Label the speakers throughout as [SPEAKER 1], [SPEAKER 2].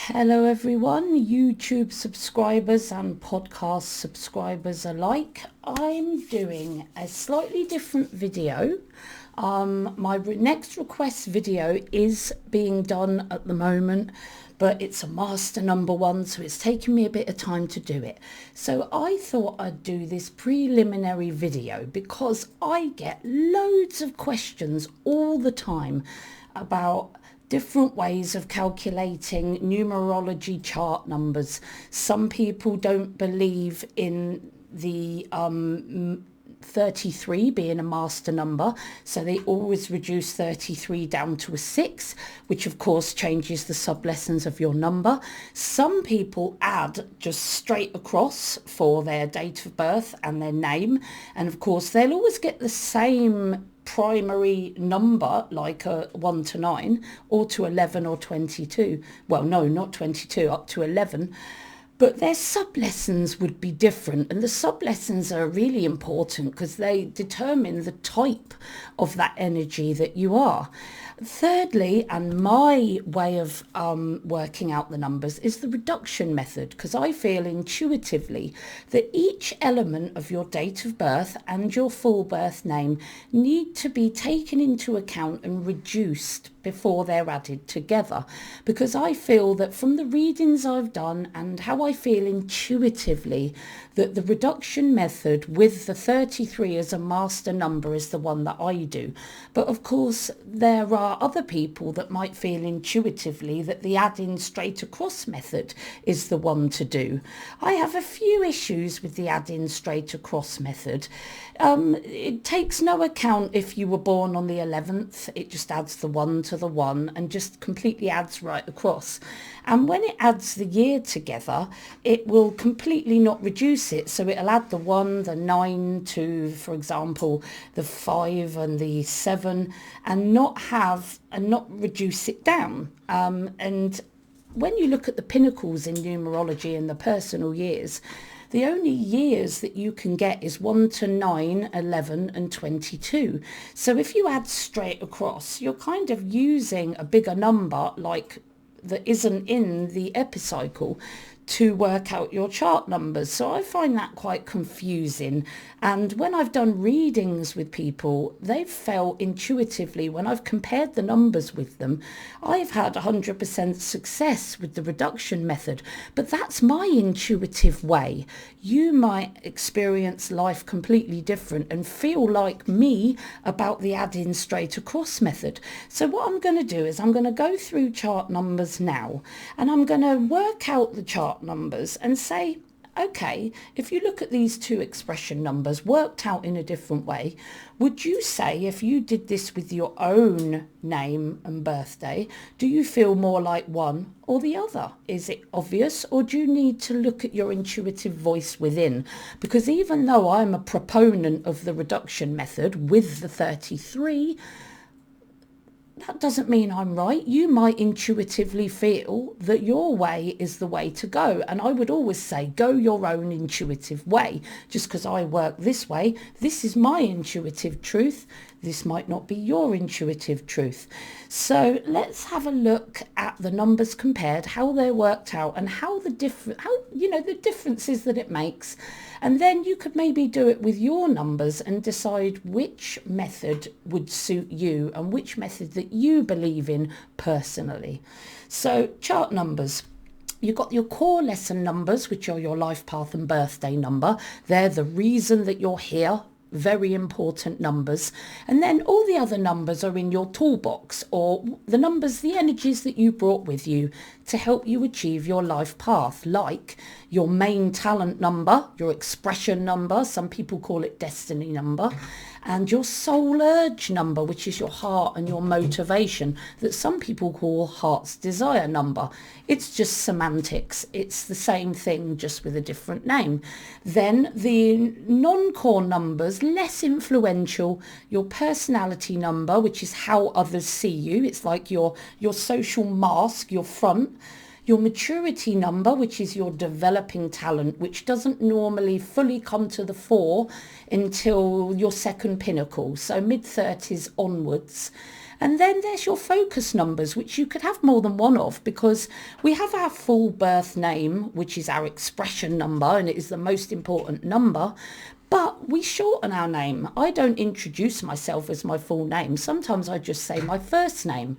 [SPEAKER 1] Hello everyone, YouTube subscribers and podcast subscribers alike. I'm doing a slightly different video. My next request video is being done at the moment, but it's a master number one, so it's taken me a bit of time to do it. So I thought I'd do this preliminary video because I get loads of questions all the time about different ways of calculating numerology chart numbers. Some people don't believe in the 33 being a master number, so they always reduce 33 down to a 6, which of course changes the sub-lessons of your number. Some people add just straight across for their date of birth and their name, and of course they'll always get the same primary number, like a 1 to 9 or to 11 or 22. Well, no, not 22, up to 11. But their sub-lessons would be different, and the sub-lessons are really important because they determine the type of that energy that you are. Thirdly, and my way of working out the numbers is the reduction method, because I feel intuitively that each element of your date of birth and your full birth name need to be taken into account and reduced before they're added together, because I feel that from the readings I've done and how I feel intuitively that the reduction method with the 33 as a master number is the one that I do. But of course there are other people that might feel intuitively that the add-in straight across method is the one to do. I have a few issues with the add-in straight across method. It takes no account if you were born on the 11th. It just adds the 1 to the 1 and just completely adds right across. And when it adds the year together, it will completely not reduce it. So it'll add the 1, the 9 to, for example, the 5 and the 7, and not reduce it down. And when you look at the pinnacles in numerology and the personal years, the only years that you can get is 1 to 9, 11 and 22. So if you add straight across, you're kind of using a bigger number like that isn't in the epicycle to work out your chart numbers. So I find that quite confusing. And when I've done readings with people, they've felt intuitively, when I've compared the numbers with them, I've had 100% success with the reduction method. But that's my intuitive way. You might experience life completely different and feel like me about the add-in straight across method. So what I'm going to do is I'm going to go through chart numbers now, and I'm going to work out the chart numbers and say, okay, if you look at these two expression numbers worked out in a different way, would you say if you did this with your own name and birthday, do you feel more like one or the other? Is it obvious, or do you need to look at your intuitive voice within? Because even though I'm a proponent of the reduction method with the 33, that doesn't mean I'm right. You might intuitively feel that your way is the way to go. And I would always say, go your own intuitive way. Just because I work this way, this is my intuitive truth. This might not be your intuitive truth. So let's have a look at the numbers compared, how they're worked out, and the differences that it makes. And then you could maybe do it with your numbers and decide which method would suit you and which method that you believe in personally. So chart numbers. You've got your core lesson numbers, which are your life path and birthday number. They're the reason that you're here. Very important numbers. And then all the other numbers are in your toolbox, or the numbers, the energies that you brought with you to help you achieve your life path, like your main talent number, your expression number, some people call it destiny number, and your soul urge number, which is your heart and your motivation, that some people call heart's desire number. It's just semantics. It's the same thing, just with a different name. Then the non-core numbers, less influential, your personality number, which is how others see you. It's like your social mask, your front. Your maturity number, which is your developing talent, which doesn't normally fully come to the fore until your second pinnacle, so mid-30s onwards. And then there's your focus numbers, which you could have more than one of, because we have our full birth name, which is our expression number, and it is the most important number. But we shorten our name. I don't introduce myself as my full name. Sometimes I just say my first name.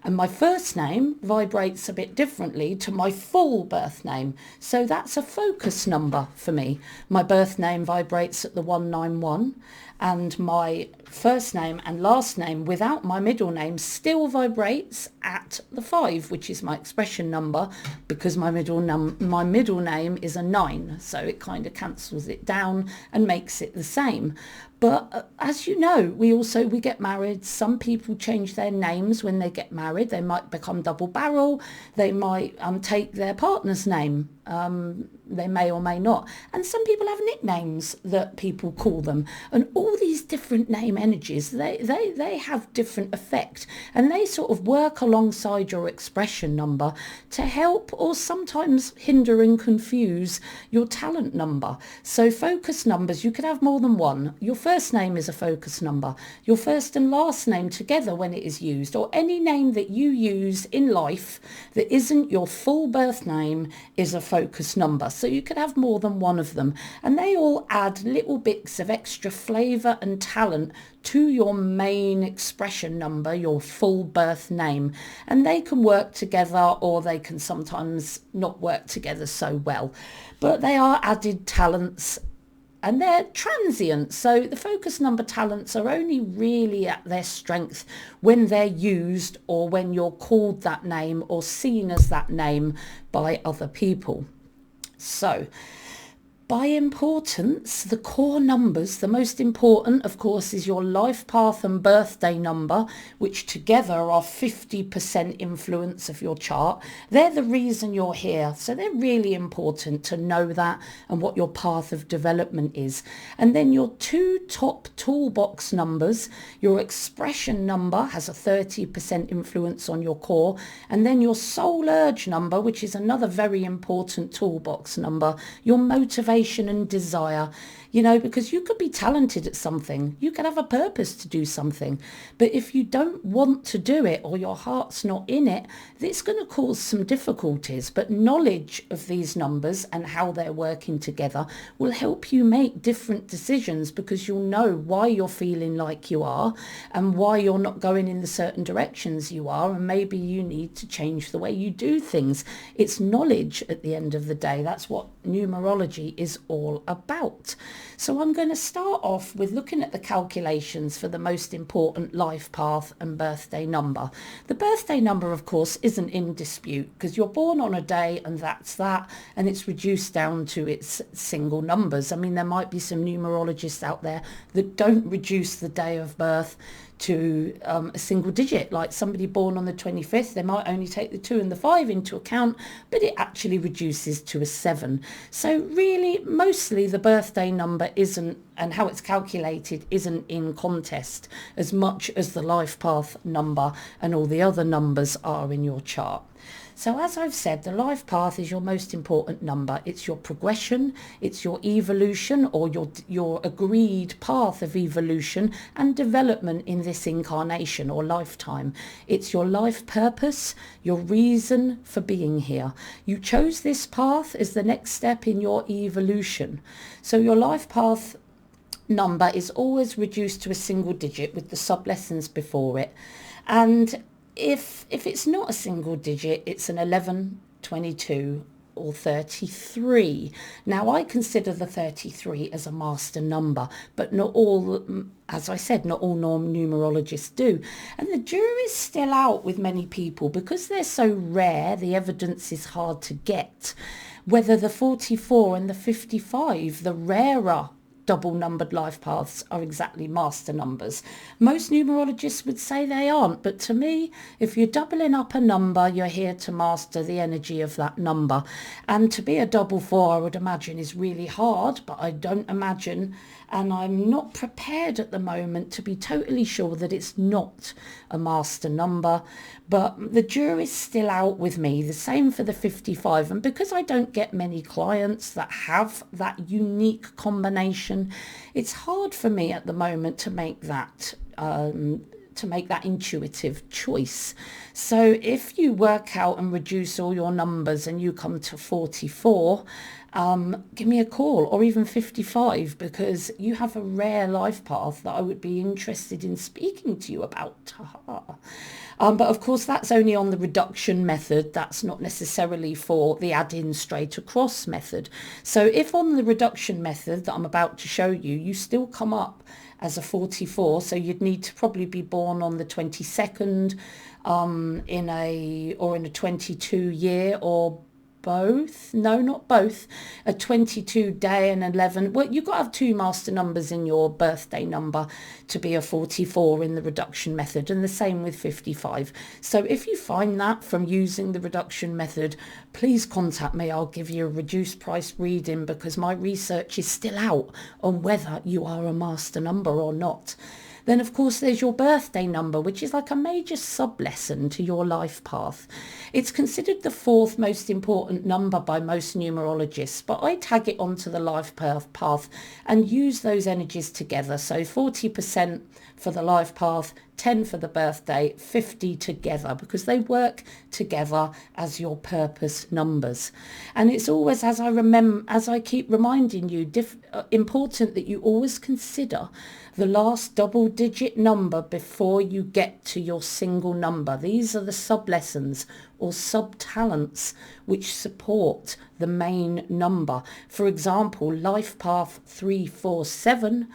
[SPEAKER 1] And my first name vibrates a bit differently to my full birth name. So that's a focus number for me. My birth name vibrates at the 191, and my first name and last name without my middle name still vibrates at the 5, which is my expression number, because my middle name is a 9. So it kind of cancels it down and makes it the same. But as you know, we get married. Some people change their names when they get married. They might become double barrel. They might take their partner's name. They may or may not. And some people have nicknames that people call them. And all these different name energies, they have different effect. And they sort of work alongside your expression number to help or sometimes hinder and confuse your talent number. So focus numbers, you could have more than one. Your first name is a focus number. Your first and last name together when it is used, or any name that you use in life that isn't your full birth name, is a focus number. So you could have more than one of them, and they all add little bits of extra flavour and talent to your main expression number, your full birth name. And they can work together, or they can sometimes not work together so well, but they are added talents. And they're transient. So the focus number talents are only really at their strength when they're used, or when you're called that name or seen as that name by other people. So by importance, the core numbers, the most important, of course, is your life path and birthday number, which together are 50% influence of your chart. They're the reason you're here. So they're really important to know that and what your path of development is. And then your two top toolbox numbers, your expression number has a 30% influence on your core. And then your soul urge number, which is another very important toolbox number, your motivation and desire, because you could be talented at something, you could have a purpose to do something, but if you don't want to do it, or your heart's not in it, it's going to cause some difficulties. But knowledge of these numbers and how they're working together will help you make different decisions, because you'll know why you're feeling like you are and why you're not going in the certain directions you are, and maybe you need to change the way you do things. It's knowledge at the end of the day. That's what numerology is all about. So I'm going to start off with looking at the calculations for the most important life path and birthday number. The birthday number, of course, isn't in dispute, because you're born on a day and that's that, and it's reduced down to its single numbers. I mean, there might be some numerologists out there that don't reduce the day of birth to a single digit, like somebody born on the 25th, they might only take the 2 and the 5 into account, but it actually reduces to a 7. So really, mostly the birthday number isn't, and how it's calculated isn't in contest as much as the life path number and all the other numbers are in your chart. So as I've said, the life path is your most important number. It's your progression, it's your evolution, or your agreed path of evolution and development in this incarnation or lifetime. It's your life purpose, your reason for being here. You chose this path as the next step in your evolution. So your life path number is always reduced to a single digit with the sub-lessons before it. And if it's not a single digit, it's an 11, 22 or 33. Now, I consider the 33 as a master number, but not all, as I said, not all numerologists do. And the jury's still out with many people because they're so rare, the evidence is hard to get. Whether the 44 and the 55, the rarer double numbered life paths, are exactly master numbers. Most numerologists would say they aren't, but to me, if you're doubling up a number, you're here to master the energy of that number. And to be a double 4, I would imagine, is really hard, but I don't imagine, and I'm not prepared at the moment to be totally sure that it's not a master number. But the jury's still out with me. The same for the 55. And because I don't get many clients that have that unique combination, it's hard for me at the moment to make that to make that intuitive choice. So if you work out and reduce all your numbers and you come to 44, give me a call, or even 55, because you have a rare life path that I would be interested in speaking to you about. But of course, that's only on the reduction method. That's not necessarily for the add-in straight across method. So if on the reduction method that I'm about to show you, you still come up as a 44, so you'd need to probably be born on the 22nd in a 22 year, or both. No, not both. A 22 day and 11. Well, you've got to have two master numbers in your birthday number to be a 44 in the reduction method, and the same with 55. So if you find that from using the reduction method, please contact me. I'll give you a reduced price reading, because my research is still out on whether you are a master number or not. Then, of course, there's your birthday number, which is like a major sub-lesson to your life path. It's considered the fourth most important number by most numerologists, but I tag it onto the life path and use those energies together. So 40% for the life path, 10 for the birthday, 50 together, because they work together as your purpose numbers. And it's always, as I keep reminding you, important that you always consider the last double digit number before you get to your single number. These are the sub lessons or sub talents which support the main number. For example, life path 347,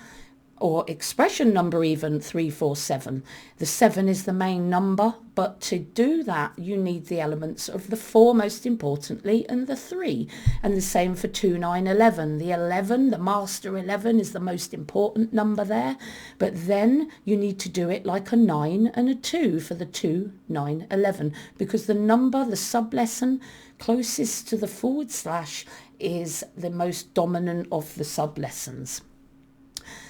[SPEAKER 1] or expression number even 347. The 7 is the main number, but to do that you need the elements of the 4 most importantly, and the 3, and the same for 2911. The 11, the master 11, is the most important number there, but then you need to do it like a 9 and a 2 for the 2, 9, 11, because the number, the sub lesson closest to the / is the most dominant of the sub lessons.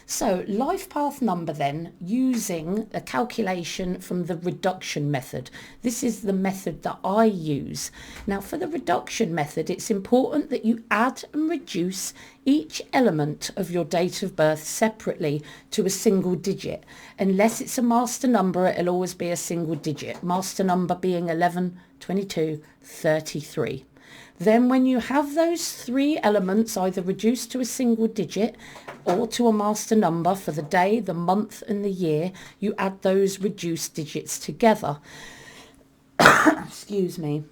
[SPEAKER 1] So life path number then, using a calculation from the reduction method. This is the method that I use. Now for the reduction method, it's important that you add and reduce each element of your date of birth separately to a single digit. Unless it's a master number, it'll always be a single digit. Master number being 11, 22, 33. Then when you have those 3 elements either reduced to a single digit or to a master number for the day, the month and the year, you add those reduced digits together. Excuse me.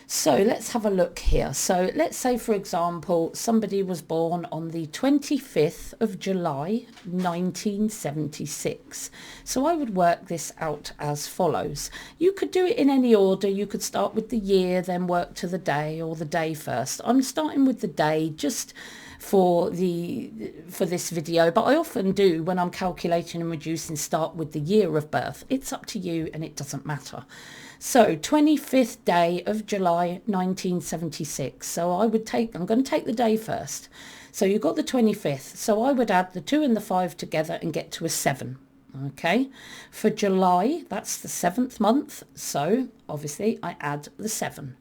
[SPEAKER 1] So let's have a look here. So let's say, for example, somebody was born on the 25th of July, 1976. So I would work this out as follows. You could do it in any order. You could start with the year, then work to the day, or the day first. I'm starting with the day just for this video, but I often do, when I'm calculating and reducing, start with the year of birth. It's up to you and it doesn't matter. So 25th day of July 1976. So I'm going to take the day first. So you've got the 25th. So I would add the 2 and the 5 together and get to a 7. Okay. For July, that's the 7th month. So obviously I add the 7.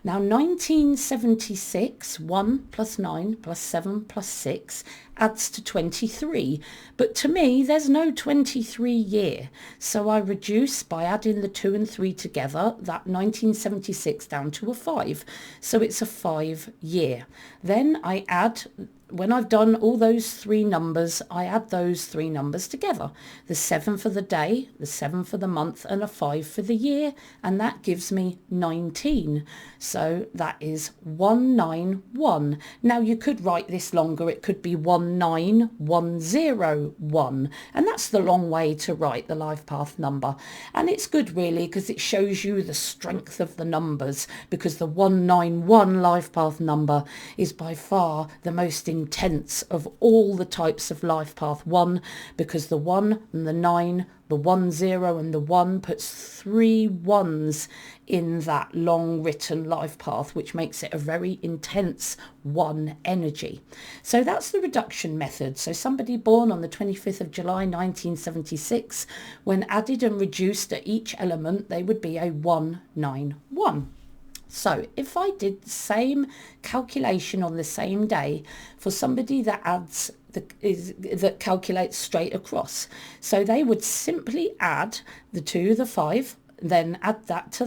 [SPEAKER 1] Now 1976, 1 plus 9 plus 7 plus 6 adds to 23. But to me, there's no 23 year. So I reduce by adding the 2 and 3 together, that 1976 down to a 5. So it's a 5 year. Then I add, when I've done all those 3 numbers, I add those 3 numbers together. The 7 for the day, the 7 for the month, and a 5 for the year. And that gives me 19. So that is 191. Now you could write this longer. It could be 19101. And that's the long way to write the life path number. And it's good really, because it shows you the strength of the numbers, because the 191 life path number is by far the most intense of all the types of life path 1, because the 1 and the 9, the 10 and the 1 puts 3 ones in that long written life path, which makes it a very intense 1 energy. So that's the reduction method. So somebody born on the 25th of July 1976, when added and reduced at each element, they would be a 191. So if I did the same calculation on the same day for somebody that adds that calculates straight across. So they would simply add the 2, the 5, then add that to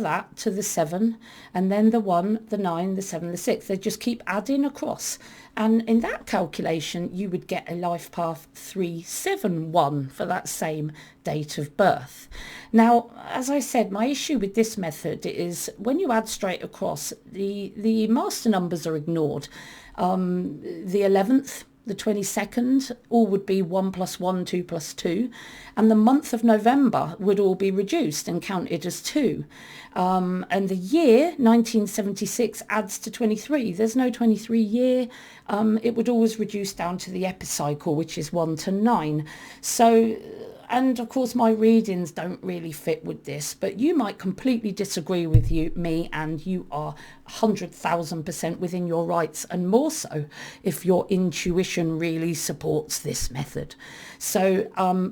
[SPEAKER 1] the 7, and then the 1, the 9, the 7, the 6. They just keep adding across. And in that calculation, you would get a life path 371 for that same date of birth. Now, as I said, my issue with this method is when you add straight across, the master numbers are ignored. The 11th, the 22nd, all would be 1 plus 1, 2 plus 2. And the month of November would all be reduced and counted as 2. And the year, 1976, adds to 23. There's no 23 year. It would always reduce down to the epicycle, which is 1 to 9. So, and of course my readings don't really fit with this, but you might completely disagree with me, and you are 100,000% within your rights, and more so if your intuition really supports this method. So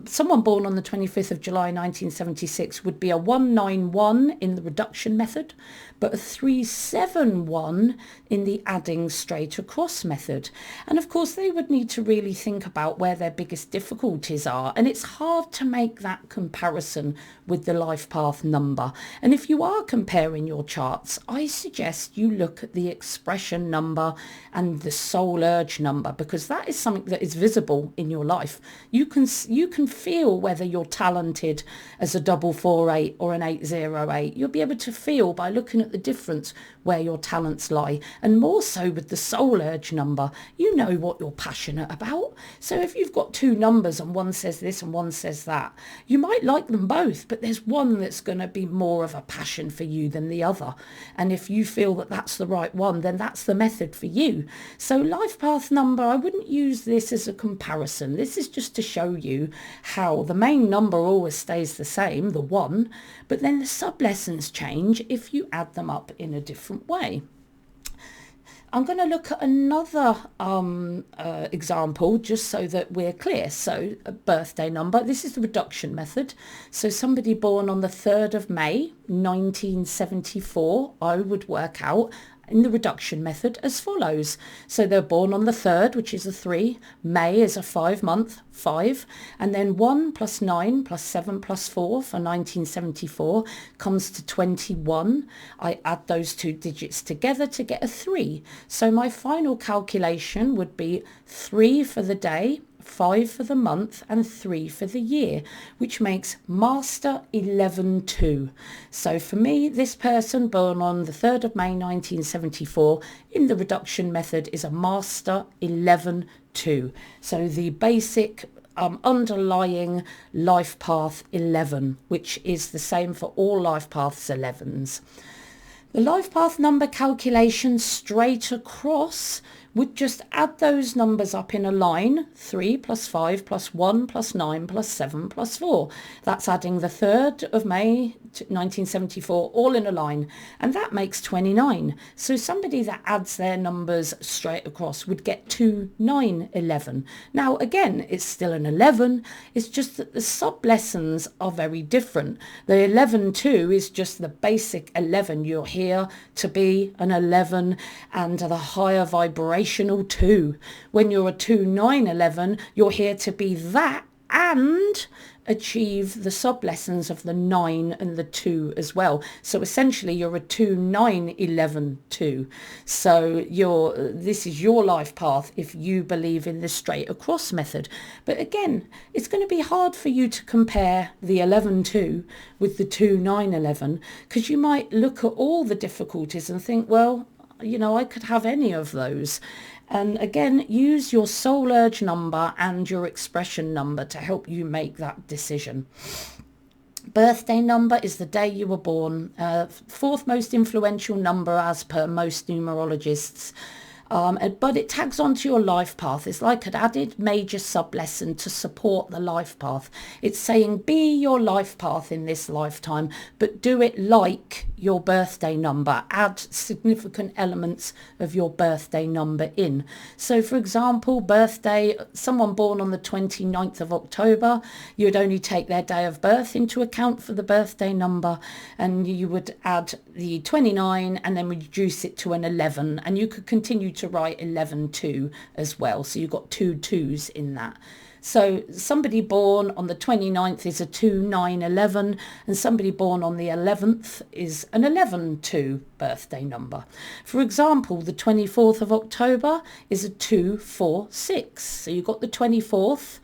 [SPEAKER 1] someone born on the 25th of July 1976 would be a 191 in the reduction method, but a 371 in the adding straight across method. And of course they would need to really think about where their biggest difficulties are, and it's hard to make that comparison with the life path number. And if you are comparing your charts, I suggest you look at the expression number and the soul urge number, because that is something that is visible in your life. You can feel whether you're talented as a 448 or an 808. You'll be able to feel by looking at the difference where your talents lie. And more so with the soul urge number, you know what you're passionate about. So if you've got two numbers and one says this and one says that, you might like them both, but there's one that's going to be more of a passion for you than the other. And if you feel that that's the right one, then that's the method for you. So life path number, I wouldn't use this as a comparison. This is just to show you how the main number always stays the same, the 1, but then the sub-lessons change if you add them up in a different way. I'm going to look at another example just so that we're clear. So a birthday number, this is the reduction method. So somebody born on the 3rd of May 1974, I would work out in the reduction method as follows. So they're born on the 3rd, which is a 3. May is a 5-month, 5. And then 1 plus 9 plus 7 plus 4 for 1974 comes to 21. I add those two digits together to get a 3. So my final calculation would be 3 for the day, 5 for the month, and 3 for the year, which makes Master 11-2. So for me, this person born on the 3rd of May 1974 in the reduction method is a Master 11-2. So the basic underlying life path 11, which is the same for all life paths 11s. The life path number calculation straight across would just add those numbers up in a line, 3 plus 5 plus 1 plus 9 plus 7 plus 4. That's adding the 3rd of May 1974 all in a line, and that makes 29. So somebody that adds their numbers straight across would get 2, 9, 11. Now again, it's still an 11, it's just that the sub-lessons are very different. The 11-2 is just the basic 11. You're here to be an 11 and the higher vibrational 2. When you're a 2, 9, 11, you're here to be that and achieve the sub-lessons of the 9 and the 2 as well. So essentially you're a 2, 9, 11, 2. So this is your life path if you believe in the straight across method. But again, it's going to be hard for you to compare the 11-2 with the 2, 9, 11, because you might look at all the difficulties and think, well, you know, I could have any of those. And again, use your soul urge number and your expression number to help you make that decision. Birthday number is the day you were born, 4th most influential number as per most numerologists. But it tags onto your life path. It's like an added major sub-lesson to support the life path. It's saying be your life path in this lifetime, but do it like your birthday number, add significant elements of your birthday number in. So for example, birthday, someone born on the 29th of October, you would only take their day of birth into account for the birthday number, and you would add the 29 and then reduce it to an 11, and you could continue to write 11-2 as well. So you've got 2 2s in that. So somebody born on the 29th is a 2-9-11, and somebody born on the 11th is an 11-2 birthday number. For example, the 24th of October is a 2-4-6. So you've got the 24th,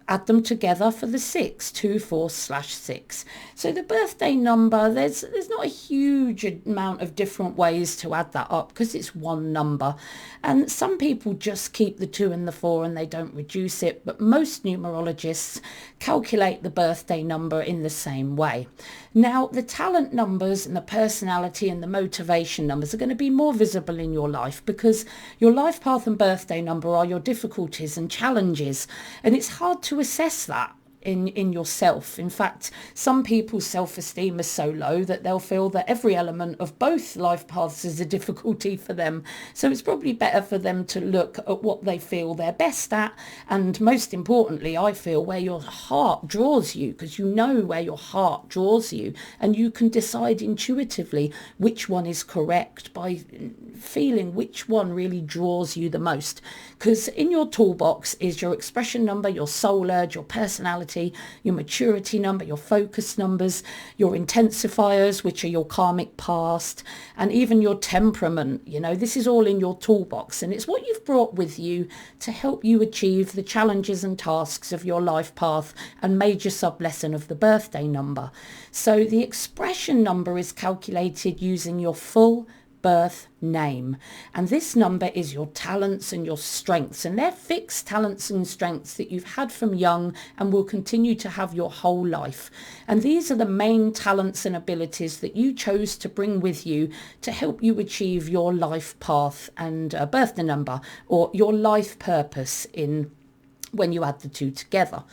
[SPEAKER 1] add them together for the 6, 2-4/6. So the birthday number, there's not a huge amount of different ways to add that up because it's one number. And some people just keep the 2 and the 4 and they don't reduce it, but most numerologists calculate the birthday number in the same way. Now, the talent numbers and the personality and the motivation numbers are going to be more visible in your life because your life path and birthday number are your difficulties and challenges, and it's hard to assess that in yourself. In fact, some people's self-esteem is so low that they'll feel that every element of both life paths is a difficulty for them. So it's probably better for them to look at what they feel they're best at, and most importantly, I feel where your heart draws you, because you know where your heart draws you and you can decide intuitively which one is correct by feeling which one really draws you the most. Because in your toolbox is your expression number, your soul urge, your personality, your maturity number, your focus numbers, your intensifiers, which are your karmic past, and even your temperament. You know, this is all in your toolbox, and it's what you've brought with you to help you achieve the challenges and tasks of your life path and major sub-lesson of the birthday number. So the expression number is calculated using your full birth name, and this number is your talents and your strengths, and they're fixed talents and strengths that you've had from young and will continue to have your whole life. And these are the main talents and abilities that you chose to bring with you to help you achieve your life path and birthday number, or your life purpose in when you add the two together.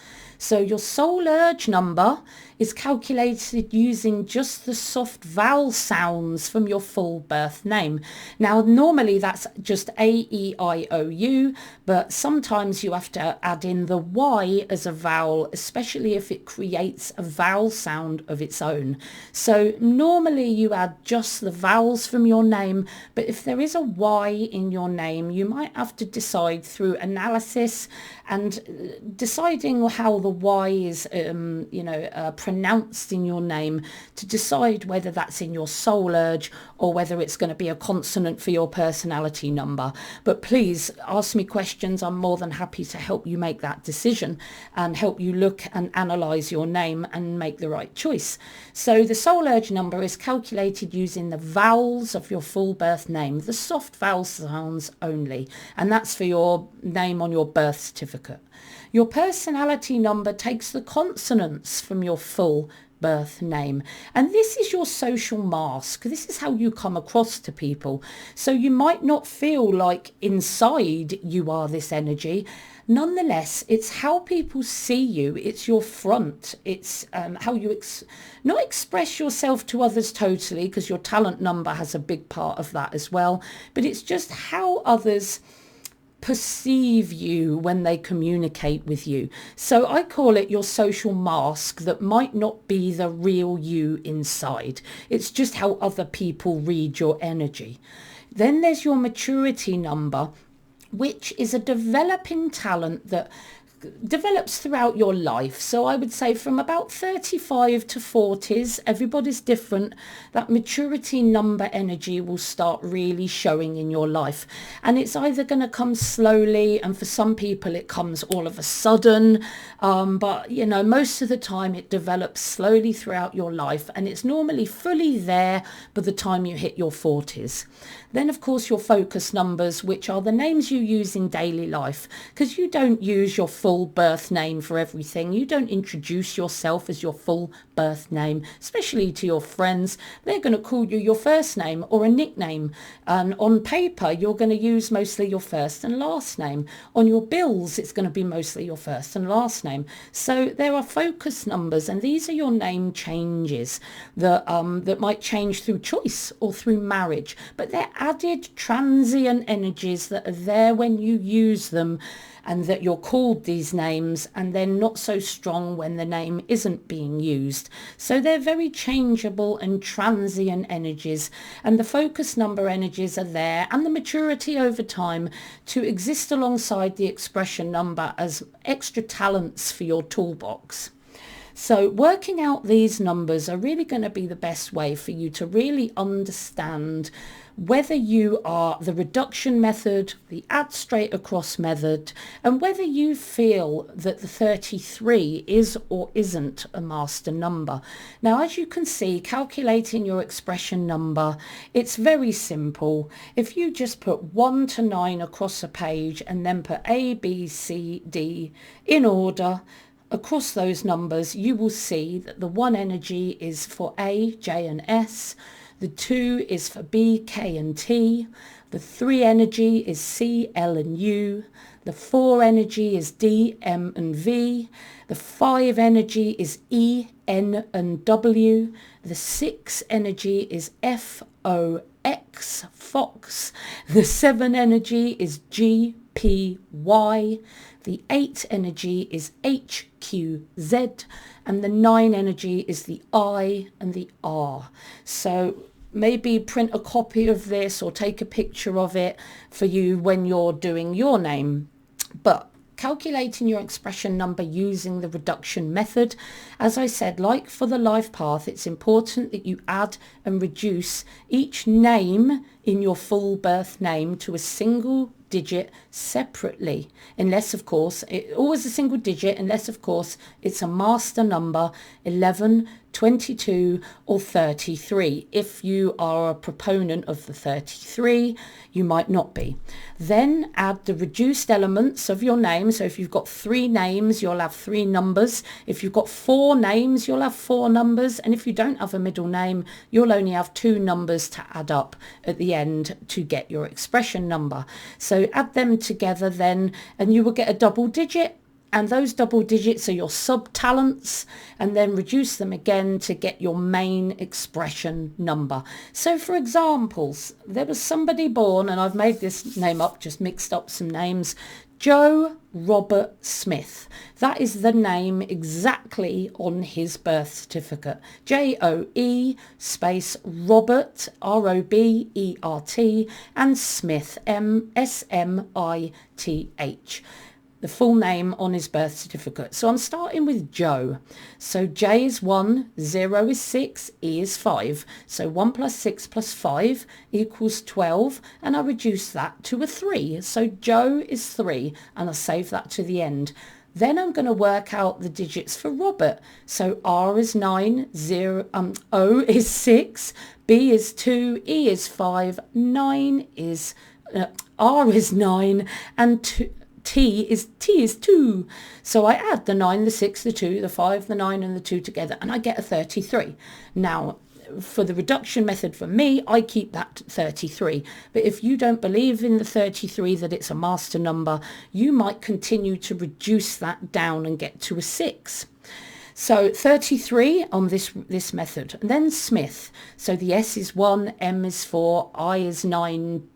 [SPEAKER 1] So your soul urge number is calculated using just the soft vowel sounds from your full birth name. Now, normally that's just A-E-I-O-U, but sometimes you have to add in the Y as a vowel, especially if it creates a vowel sound of its own. So normally you add just the vowels from your name, but if there is a Y in your name, you might have to decide through analysis and deciding how the Y is, pronounced in your name to decide whether that's in your soul urge or whether it's going to be a consonant for your personality number. But please ask me questions. I'm more than happy to help you make that decision and help you look and analyze your name and make the right choice. So the soul urge number is calculated using the vowels of your full birth name, the soft vowel sounds only, and that's for your name on your birth certificate. Your personality number takes the consonants from your full birth name, and this is your social mask. This is how you come across to people. So you might not feel like inside you are this energy. Nonetheless, it's how people see you. It's your front. It's how you not express yourself to others totally, because your talent number has a big part of that as well, but it's just how others perceive you when they communicate with you. So I call it your social mask that might not be the real you inside. It's just how other people read your energy. Then there's your maturity number, which is a developing talent that develops throughout your life. So I would say from about 35 to 40s, everybody's different. That maturity number energy will start really showing in your life. And it's either going to come slowly, and for some people it comes all of a sudden. But, most of the time it develops slowly throughout your life, and it's normally fully there by the time you hit your 40s. Then, of course, your focus numbers, which are the names you use in daily life, because you don't use your full full birth name for everything. You don't introduce yourself as your full birth name, especially to your friends. They're going to call you your first name or a nickname. And on paper, you're going to use mostly your first and last name. On your bills, it's going to be mostly your first and last name. So there are focus numbers, and these are your name changes that might change through choice or through marriage. But they're added transient energies that are there when you use them, and that you're called these names, and they're not so strong when the name isn't being used. So they're very changeable and transient energies, and the focus number energies are there, and the maturity over time to exist alongside the expression number as extra talents for your toolbox. So working out these numbers are really going to be the best way for you to really understand whether you are the reduction method, the add straight across method, and whether you feel that the 33 is or isn't a master number. Now, as you can see, calculating your expression number, it's very simple. If you just put 1 to 9 across a page and then put A, B, C, D in order, across those numbers, you will see that the 1 energy is for A, J and S, the 2 is for B, K and T, the 3 energy is C, L and U, the 4 energy is D, M and V, the 5 energy is E, N and W, the 6 energy is F, O, X, Fox, the 7 energy is G, P, Y, the 8 energy is H, Q, Z, and the 9 energy is the I and the R. So maybe print a copy of this or take a picture of it for you when you're doing your name. But calculating your expression number using the reduction method, as I said, like for the life path, it's important that you add and reduce each name in your full birth name to a single digit separately, unless of course always a single digit, unless of course it's a master number 11, 22 or 33. If you are a proponent of the 33, you might not be. Then add the reduced elements of your name. So if you've got 3 names, you'll have 3 numbers. If you've got 4 names, you'll have 4 numbers. And if you don't have a middle name, you'll only have 2 numbers to add up at the end to get your expression number. So add them together then, and you will get a double digit. And those double digits are your sub-talents, and then reduce them again to get your main expression number. So for examples, there was somebody born, and I've made this name up, just mixed up some names, Joe Robert Smith. That is the name exactly on his birth certificate. Joe space Robert, Robert, and Smith, Smith. The full name on his birth certificate. So I'm starting with Joe. So J is 1, 0 is 6, E is 5. So 1 plus 6 plus 5 equals 12, and I reduce that to a 3. So Joe is 3, and I save that to the end. Then I'm going to work out the digits for Robert. So R is 9, O is 6, B is 2, E is 5, 9 is, R is 9, and 2. T is 2. So I add the 9, the 6, the 2, the 5, the 9 and the 2 together, and I get a 33. Now, for the reduction method for me, I keep that 33. But if you don't believe in the 33, that it's a master number, you might continue to reduce that down and get to a 6. So 33 on this method. And then Smith. So the S is 1, M is 4, I is 9,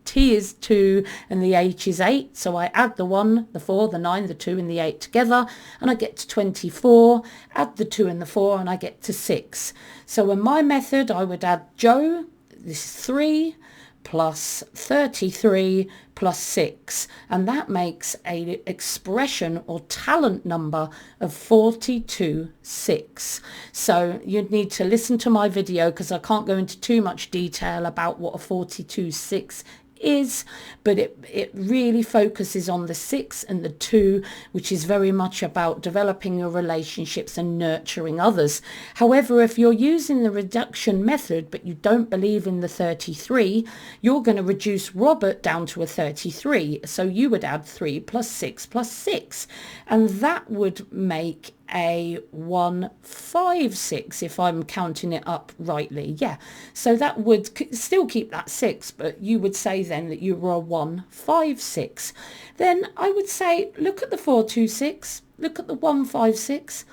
[SPEAKER 1] T is 2 and the H is 8. So I add the 1, the 4, the 9, the 2 and the 8 together, and I get to 24. Add the 2 and the 4 and I get to 6. So in my method, I would add Joe, this is 3, plus 33 plus 6, and that makes a expression or talent number of 42.6. So you'd need to listen to my video because I can't go into too much detail about what a 42.6 is, but it really focuses on the 6 and the 2, which is very much about developing your relationships and nurturing others. However, if you're using the reduction method, but you don't believe in the 33, you're going to reduce Robert down to a 33. So you would add 3 plus 6 plus 6, and that would make a 156 if I'm counting it up rightly. Yeah, so that would still keep that 6, but you would say then that you were a 156. Then I would say look at the 426, look at the 156,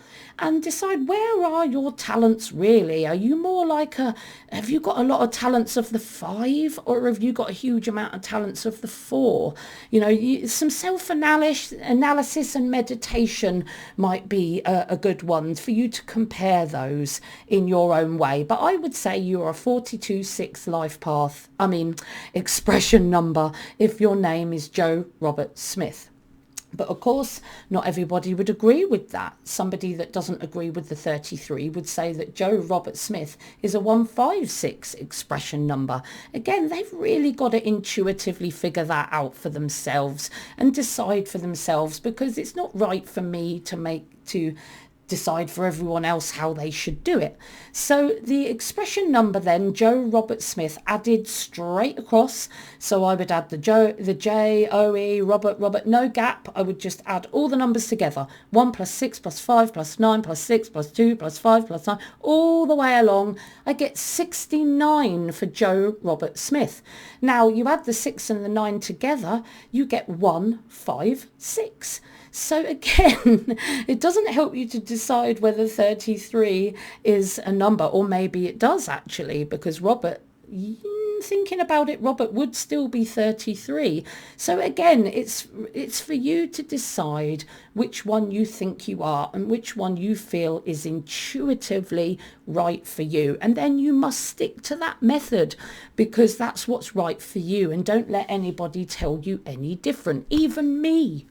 [SPEAKER 1] and decide, where are your talents really? Are you more like have you got a lot of talents of the 5, or have you got a huge amount of talents of the 4? You know, some self-analysis and meditation might be a good one for you to compare those in your own way. But I would say you're a 42-6 life path, expression number, if your name is Joe Robert Smith. But of course, not everybody would agree with that. Somebody that doesn't agree with the 33 would say that Joe Robert Smith is a 156 expression number. Again, they've really got to intuitively figure that out for themselves and decide for themselves, because it's not right for me to decide for everyone else how they should do it. So the expression number then, Joe Robert Smith, added straight across. So I would add the J, O, E, Robert, no gap. I would just add all the numbers together. 1 plus 6 plus 5 plus 9 plus 6 plus 2 plus 5 plus 9, all the way along. I get 69 for Joe Robert Smith. Now you add the 6 and the 9 together, you get 156. So again, it doesn't help you to decide whether 33 is a number, or maybe it does actually, because Robert, thinking about it, Robert would still be 33. So again, it's for you to decide which one you think you are and which one you feel is intuitively right for you. And then you must stick to that method, because that's what's right for you. And don't let anybody tell you any different, even me.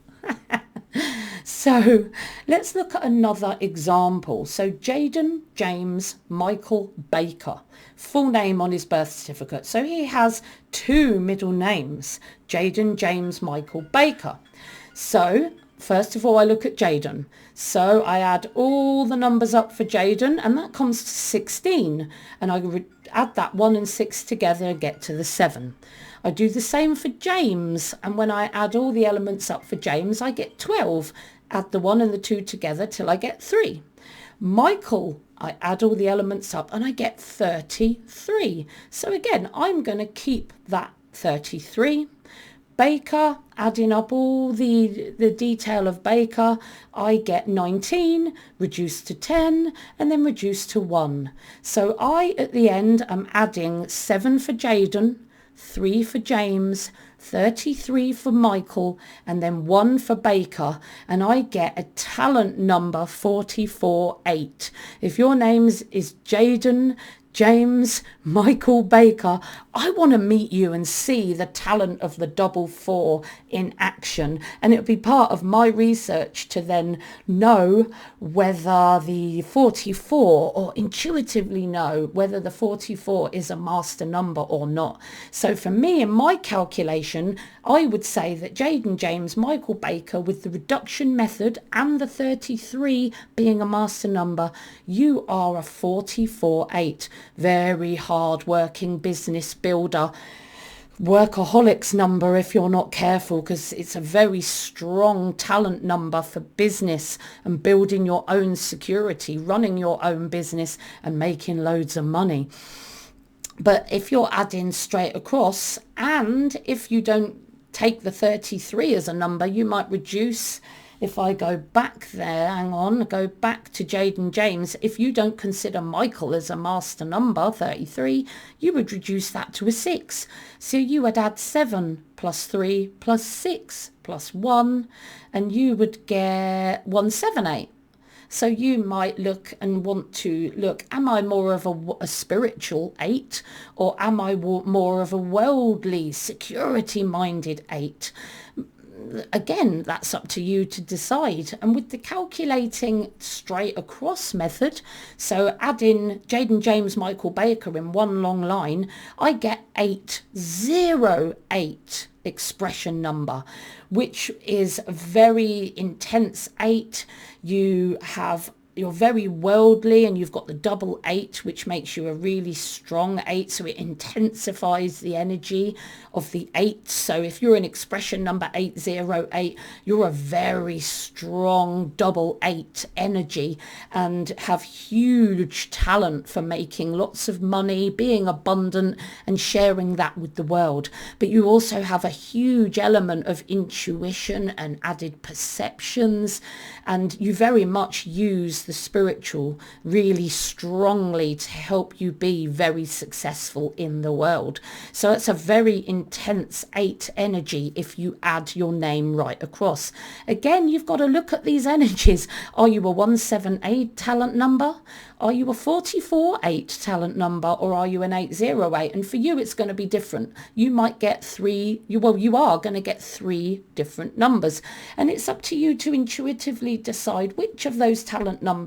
[SPEAKER 1] So let's look at another example. So Jaden James Michael Baker, full name on his birth certificate. So he has 2 middle names, Jaden James Michael Baker. So first of all, I look at Jaden. So I add all the numbers up for Jaden, and that comes to 16. And I add that 1 and 6 together and get to the 7. I do the same for James, and when I add all the elements up for James, I get 12. Add the 1 and the 2 together till I get 3. Michael, I add all the elements up and I get 33. So again, I'm going to keep that 33. Baker, adding up all the detail of Baker, I get 19, reduced to 10, and then reduced to 1. So I, at the end, am adding 7 for Jaden, 3 for James, 33 for Michael, and then 1 for Baker, and I get a talent number 44-8. If your name is Jaden James Michael Baker, I want to meet you and see the talent of the 4 in action, and it'll be part of my research to then know whether the 44, or intuitively know whether the 44 is a master number or not. So for me, in my calculation, I would say that Jaden James Michael Baker, with the reduction method and the 33 being a master number, you are a 44-8. Very hard-working business builder, workaholics number if you're not careful, because it's a very strong talent number for business and building your own security, running your own business and making loads of money. But if you're adding straight across, and if you don't take the 33 as a number, you might reduce. If I go back there, go back to Jaden James, if you don't consider Michael as a master number, 33, you would reduce that to a 6. So you would add 7 plus 3 plus 6 plus 1, and you would get 178. So you might look and want to look, am I more of a spiritual 8, or am I more of a worldly, security-minded 8? again, that's up to you to decide. And with the calculating straight across method, so add in Jaden James Michael Baker in one long line, I get 808 expression number, which is a very intense 8. You're very worldly, and you've got the double 8, which makes you a really strong 8. So it intensifies the energy of the 8. So if you're an expression number 808, you're a very strong double 8 energy and have huge talent for making lots of money, being abundant and sharing that with the world. But you also have a huge element of intuition and added perceptions, and you very much use the spiritual really strongly to help you be very successful in the world. So it's a very intense 8 energy if you add your name right across. Again, you've got to look at these energies. Are you a 178 talent number? Are you a 44-8 talent number, or are you an 808? And for you, it's going to be different. You might get you are going to get 3 different numbers. And it's up to you to intuitively decide which of those talent numbers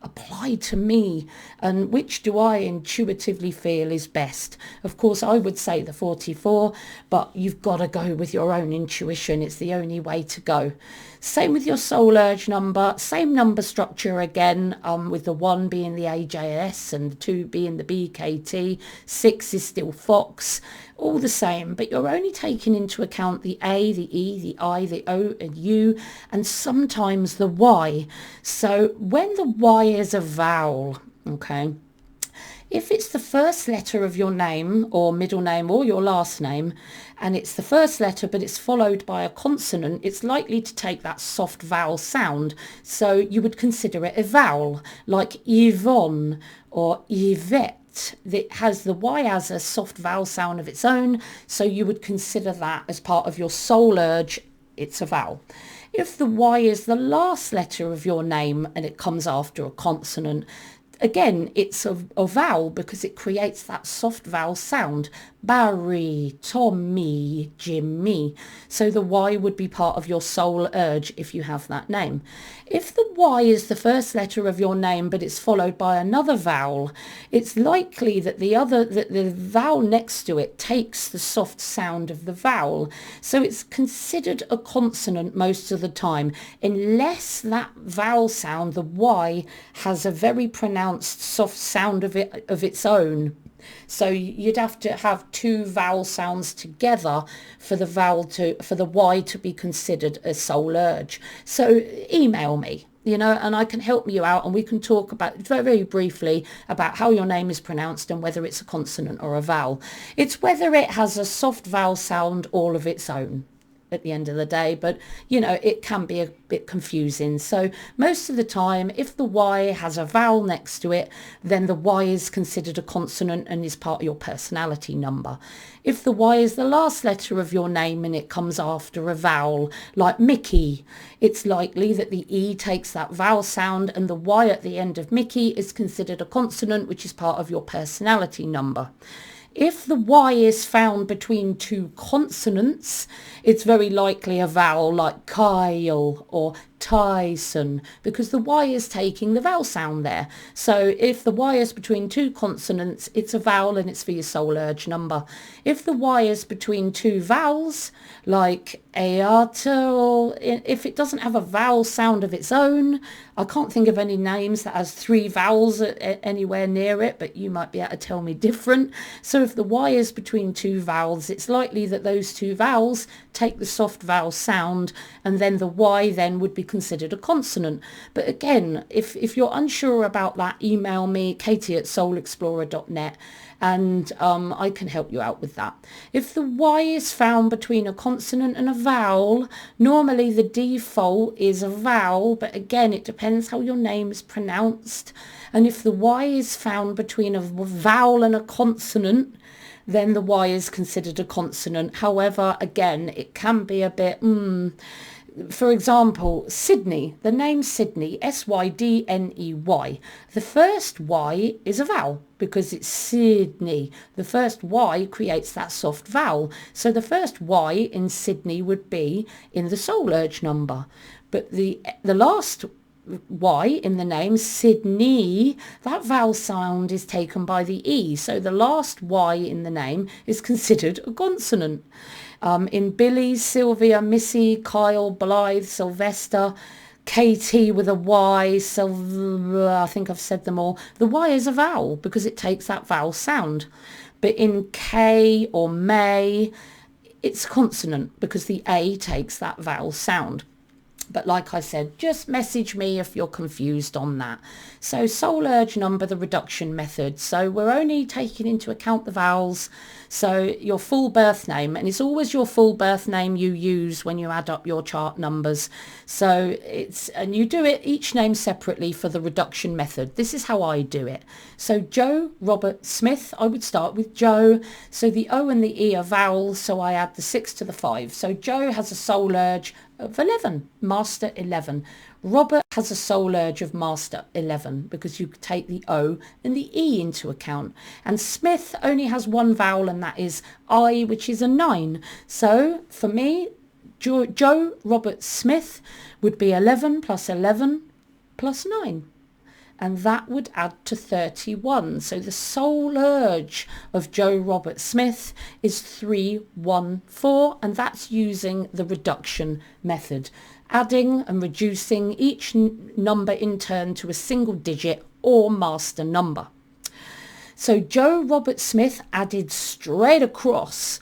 [SPEAKER 1] apply to me and which do I intuitively feel is best. Of course, I would say the 44, but you've got to go with your own intuition. It's the only way to go. Same with your soul urge number, same number structure again, with the 1 being the AJS and the 2 being the BKT, 6 is still Fox, all the same, but you're only taking into account the A, the E, the I, the O and U, and sometimes the Y. So when the Y is a vowel, okay, if it's the first letter of your name or middle name or your last name, and it's the first letter but it's followed by a consonant, it's likely to take that soft vowel sound. So you would consider it a vowel, like Yvonne or Yvette. That has the Y as a soft vowel sound of its own. So you would consider that as part of your soul urge. It's a vowel. If the Y is the last letter of your name and it comes after a consonant, again, it's a vowel because it creates that soft vowel sound. Barry, Tommy, Jimmy. So the Y would be part of your soul urge if you have that name. If the Y is the first letter of your name but it's followed by another vowel, it's likely that the vowel next to it takes the soft sound of the vowel. So it's considered a consonant most of the time, unless that vowel sound, the Y, has a very pronounced soft sound of its own. So you'd have to have 2 vowel sounds together for the Y to be considered a soul urge. So email me, and I can help you out, and we can talk about very briefly about how your name is pronounced and whether it's a consonant or a vowel. It's whether it has a soft vowel sound all of its own at the end of the day, but it can be a bit confusing. So most of the time, if the Y has a vowel next to it, then the Y is considered a consonant and is part of your personality number. If the Y is the last letter of your name and it comes after a vowel, like Mickey, it's likely that the E takes that vowel sound, and the Y at the end of Mickey is considered a consonant, which is part of your personality number. If the Y is found between 2 consonants, it's very likely a vowel, like Kyle or Tyson, because the Y is taking the vowel sound there. So if the Y is between 2 consonants, it's a vowel and it's for your soul urge number. If the Y is between 2 vowels, like Aata, or if it doesn't have a vowel sound of its own, I can't think of any names that has 3 vowels anywhere near it, but you might be able to tell me different. So if the Y is between 2 vowels, it's likely that those 2 vowels take the soft vowel sound, and then the Y then would be considered a consonant. But again, if you're unsure about that, email me, katie@soulexplorer.net, and I can help you out with that. If the Y is found between a consonant and a vowel, normally the default is a vowel, but again, it depends how your name is pronounced. And if the Y is found between a vowel and a consonant, then the Y is considered a consonant. However, again, it can be a bit for example, Sydney, the name Sydney, Sydney. The first Y is a vowel because it's Sydney. The first Y creates that soft vowel. So the first Y in Sydney would be in the soul urge number. But the last Y in the name, Sydney, that vowel sound is taken by the E. So the last Y in the name is considered a consonant. In Billy, Sylvia, Missy, Kyle, Blythe, Sylvester, Katie with a Y, I think I've said them all. The Y is a vowel because it takes that vowel sound. But in K or May, it's consonant because the A takes that vowel sound. But like I said, just message me if you're confused on that. So soul urge number, the reduction method. So we're only taking into account the vowels. So your full birth name, and it's always your full birth name you use when you add up your chart numbers. So and you do it each name separately for the reduction method. This is how I do it. So Joe Robert Smith, I would start with Joe. So the O and the E are vowels, so I add the 6 to the 5. So Joe has a soul urge of 11, master 11. Robert has a soul urge of master 11 because you take the O and the E into account. And Smith only has one vowel, and that is I, which is a 9. So for me, Joe Robert Smith would be 11 plus 11 plus 9. And that would add to 31. So the soul urge of Joe Robert Smith is 314, and that's using the reduction method, adding and reducing each number in turn to a single digit or master number. So Joe Robert Smith added straight across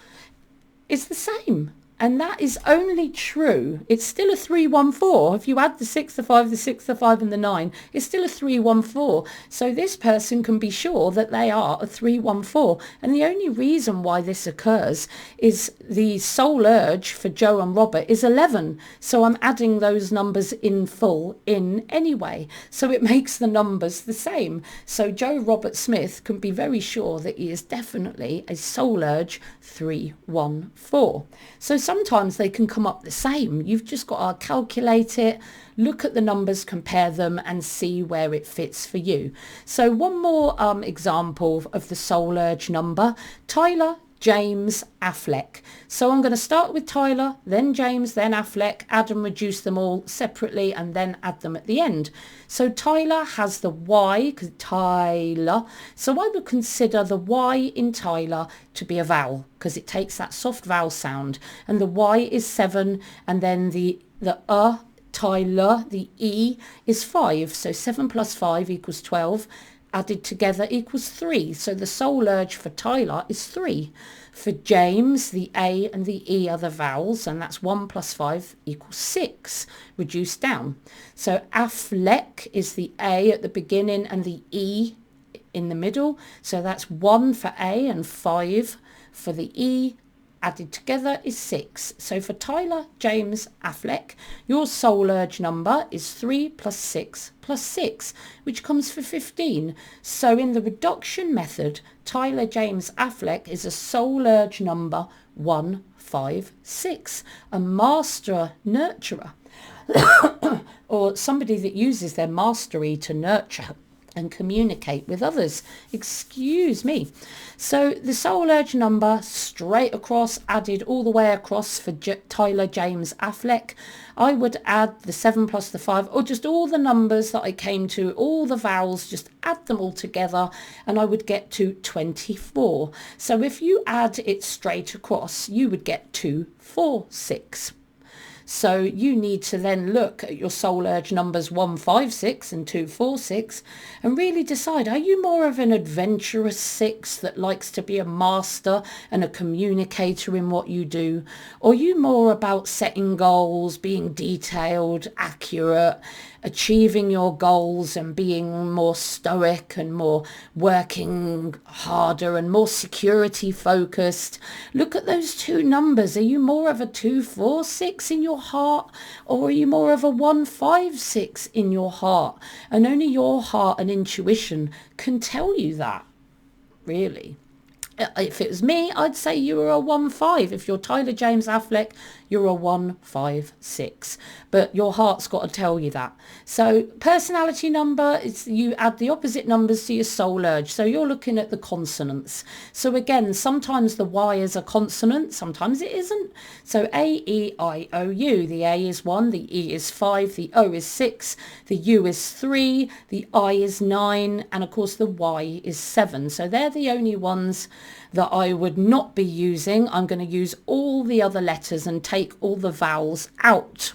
[SPEAKER 1] is the same. And that is only true. It's still a 314. If you add the 6, the 5, the 6, the 5 and the 9, it's still a 314. So this person can be sure that they are a 314. And the only reason why this occurs is the soul urge for Joe and Robert is 11. So I'm adding those numbers in full in anyway. So it makes the numbers the same. So Joe Robert Smith can be very sure that he is definitely a soul urge 314. So sometimes they can come up the same. You've just got to calculate it, look at the numbers, compare them and see where it fits for you. So one more example of the soul urge number, Tyler, James, Affleck. So I'm going to start with Tyler, then James, then Affleck, add and reduce them all separately and then add them at the end. So Tyler has the Y, because Tyler. So I would consider the Y in Tyler to be a vowel because it takes that soft vowel sound. And the Y is 7, and then the Tyler, the E is 5. So 7 plus 5 equals 12. Added together equals 3. So the soul urge for Tyler is 3. For James, the A and the E are the vowels, and that's 1 plus 5 equals 6, reduced down. So Affleck is the A at the beginning and the E in the middle. So that's 1 for A and 5 for the E. Added together is 6. So for Tyler, James, Affleck, your soul urge number is 3 plus 6 plus 6, which comes for 15. So in the reduction method, Tyler, James, Affleck is a soul urge number 156, a master nurturer, or somebody that uses their mastery to nurture and communicate with others. Excuse me. So the soul urge number straight across, added all the way across for Tyler, James, Affleck. I would add the 7 plus the 5, or just all the numbers that I came to, all the vowels, just add them all together and I would get to 24. So if you add it straight across, you would get 246. So you need to then look at your soul urge numbers 156 and 246 and really decide, are you more of an adventurous 6 that likes to be a master and a communicator in what you do? Or are you more about setting goals, being detailed, accurate, achieving your goals and being more stoic and more working harder and more security focused? Look at those two numbers. Are you more of a 246 in your heart, or are you more of a 156 in your heart? And only your heart and intuition can tell you that, really. If it was me, I'd say you were a 1-5. If you're Tyler James Affleck, you're a 1-5-6. But your heart's got to tell you that. So personality number, it's you add the opposite numbers to your soul urge. So you're looking at the consonants. So again, sometimes the Y is a consonant, sometimes it isn't. So A, E, I, O, U. The A is 1, the E is 5, the O is 6, the U is 3, the I is 9, and of course the Y is 7. So they're the only ones that I would not be using. I'm going to use all the other letters and take all the vowels out.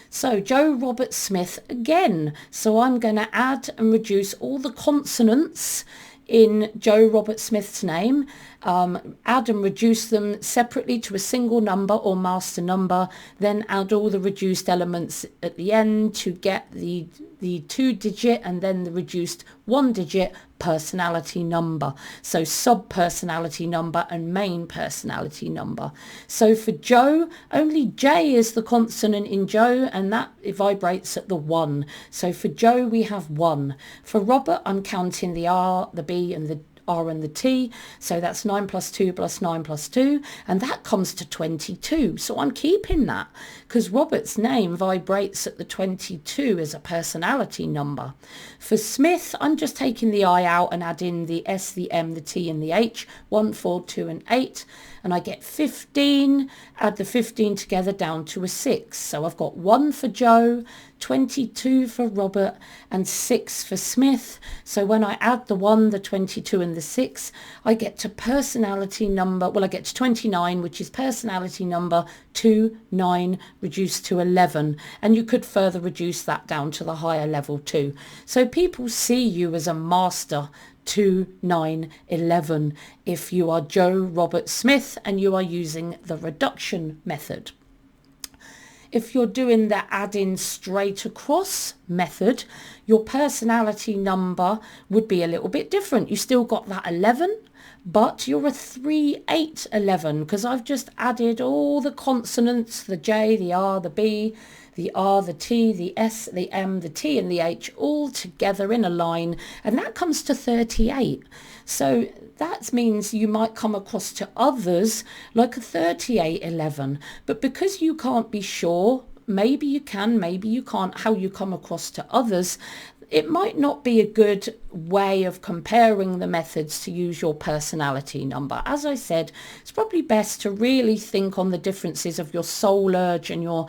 [SPEAKER 1] So Joe Robert Smith again. So I'm going to add and reduce all the consonants in Joe Robert Smith's name, add and reduce them separately to a single number or master number, then add all the reduced elements at the end to get the 2-digit and then the reduced 1-digit personality number. So sub-personality number and main personality number. So for Joe, only J is the consonant in Joe, and that it vibrates at the 1. So for Joe, we have 1. For Robert, I'm counting the R, the B and the R and the T, so that's 9 plus 2 plus 9 plus 2, and that comes to 22. So I'm keeping that because Robert's name vibrates at the 22 as a personality number. For Smith, I'm just taking the I out and adding the S, the M, the T and the H, 1, 4, 2 and 8, and I get 15. Add the 15 together down to a 6. So I've got 1 for Joe, 22 for Robert and 6 for Smith. So when I add the 1, the 22 and the 6, I get to personality number, well, I get to 29, which is personality number 29 reduced to 11. And you could further reduce that down to the higher level too. So people see you as a master 2, 9, 11 if you are Joe Robert Smith and you are using the reduction method. If you're doing the add-in straight across method, your personality number would be a little bit different. You still got that 11, but you're a 3, 8, 11 because I've just added all the consonants, the J, the R, the B, the R, the T, the S, the M, the T and the H all together in a line, and that comes to 38. So that means you might come across to others like a 3811, but because you can't be sure, maybe you can, maybe you can't, how you come across to others, it might not be a good way of comparing the methods to use your personality number. As I said, it's probably best to really think on the differences of your soul urge and your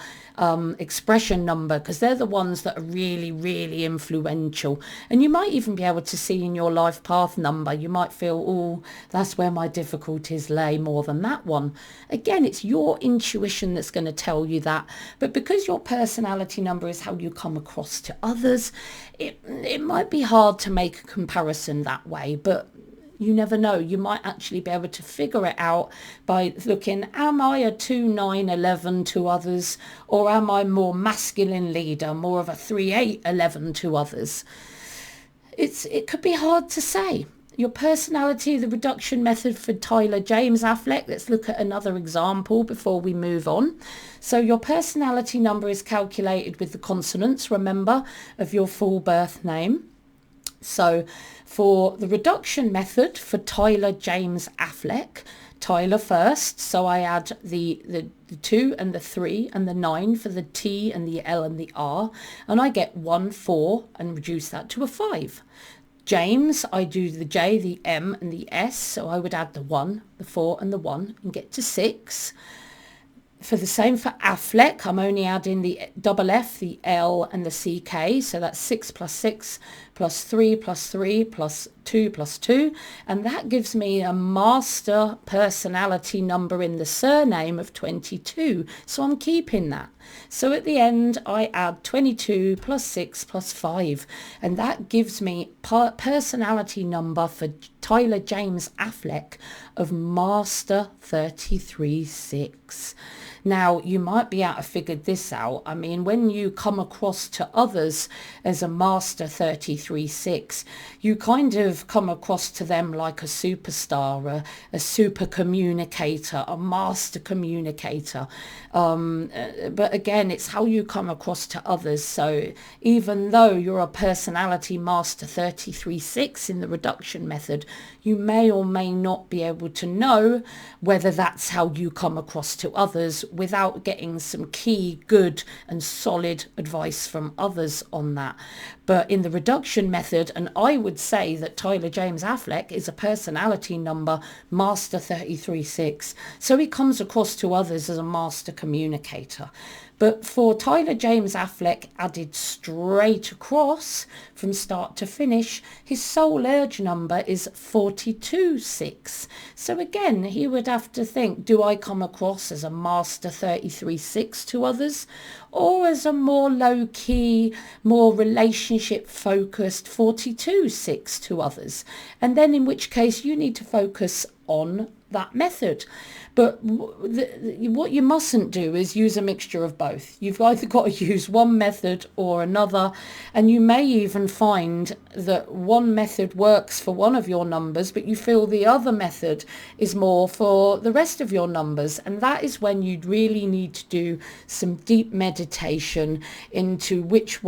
[SPEAKER 1] expression number, because they're the ones that are really, really influential. And you might even be able to see in your life path number, you might feel, oh, that's where my difficulties lay more than that one. Again, it's your intuition that's going to tell you that. But because your personality number is how you come across to others, it might be hard to make a comparison that way, but you never know. You might actually be able to figure it out by looking, am I a 2, 9, 11 to others, or am I more masculine leader, more of a 3, 8, 11 to others? It could be hard to say. Your personality, the reduction method for Tyler James Affleck. Let's look at another example before we move on. So your personality number is calculated with the consonants, remember, of your full birth name. So for the reduction method for Tyler James Affleck, Tyler first, so I add the 2 and the 3 and the 9 for the T and the L and the R, and I get 1, 4 and reduce that to a 5. James, I do the J, the M and the S, so I would add the 1, the 4 and the 1 and get to 6. For the same for Affleck, I'm only adding the double F, the L and the CK, so that's 6 plus 6 plus 3 plus 3 plus 2 plus 2, and that gives me a master personality number in the surname of 22, so I'm keeping that. So at the end I add 22 plus 6 plus 5, and that gives me personality number for Tyler James Affleck of master 33-6. Now, you might be able to figure this out. I mean, when you come across to others as a master 33-6, you kind of come across to them like a superstar, a super communicator, a master communicator. But again, it's how you come across to others. So even though you're a personality master 33-6 in the reduction method, you may or may not be able to know whether that's how you come across to others without getting some key, good and solid advice from others on that. But in the reduction method, and I would say that Tyler James Affleck is a personality number master 33-6. So he comes across to others as a master communicator. But for Tyler James Affleck added straight across from start to finish, his soul urge number is 42-6. So again, he would have to think, do I come across as a master 33-6 to others, or as a more low-key, more relationship-focused 42-6 to others? And then in which case you need to focus on that method. But what you mustn't do is use a mixture of both. You've either got to use one method or another, and you may even find that one method works for one of your numbers, but you feel the other method is more for the rest of your numbers. And that is when you really need to do some deep meditation into which